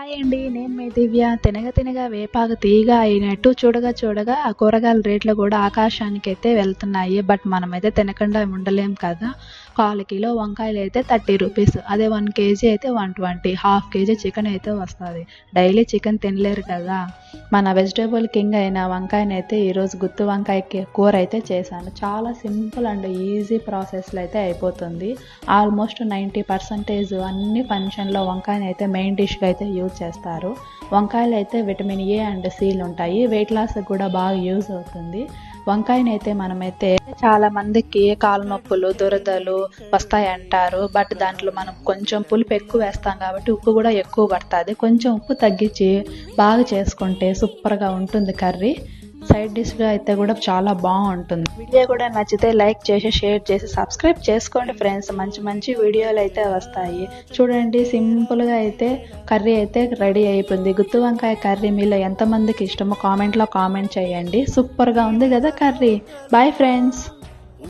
Hi అండి. నేను మీ దివ్య. తినగా తినగా వేపాకు తీయగా అయినట్టు చూడగా చూడగా ఆ కూరగాయల రేట్లు కూడా ఆకాశానికైతే వెళ్తున్నాయి. బట్ మనమైతే తినకుండా ఉండలేం కదా! 1/4 కిలో వంకాయలు అయితే 30 రూపీస్. అదే 1 కేజీ అయితే 120. హాఫ్ కేజీ చికెన్ అయితే వస్తుంది. డైలీ చికెన్ తినలేరు కదా! మన వెజిటేబుల్ కింగ్ అయిన వంకాయనైతే ఈరోజు గుత్తి వంకాయ కూర అయితే చేశాను. చాలా సింపుల్ అండ్ ఈజీ ప్రాసెస్లో అయితే అయిపోతుంది. ఆల్మోస్ట్ 90% అన్ని ఫంక్షన్లో వంకాయనైతే మెయిన్ డిష్గా అయితే యూజ్ చేస్తారు. వంకాయలు అయితే విటమిన్ ఏ అండ్ సిలు ఉంటాయి. వెయిట్ లాస్ కూడా బాగా యూజ్ అవుతుంది. వంకాయనైతే మనమైతే చాలా మందికి కాళ్ళ నొప్పులు దురదలు వస్తాయి అంటారు. బట్ దాంట్లో మనం కొంచెం పులుపు ఎక్కువ వేస్తాం కాబట్టి ఉప్పు కూడా ఎక్కువ పడుతుంది. కొంచెం ఉప్పు తగ్గించి బాగా చేసుకుంటే సూపర్గా ఉంటుంది కర్రీ. సైడ్ డిష్గా అయితే కూడా చాలా బాగుంటుంది. వీడియో కూడా నచ్చితే లైక్ చేసి షేర్ చేసి సబ్స్క్రైబ్ చేసుకోండి ఫ్రెండ్స్. మంచి మంచి వీడియోలు అయితే వస్తాయి. చూడండి, సింపుల్గా అయితే కర్రీ అయితే రెడీ అయిపోయింది. గుత్తి వంకాయ కర్రీ మీలో ఎంతమందికి ఇష్టమో కామెంట్లో కామెంట్ చేయండి. సూపర్గా ఉంది కదా కర్రీ. Bye friends.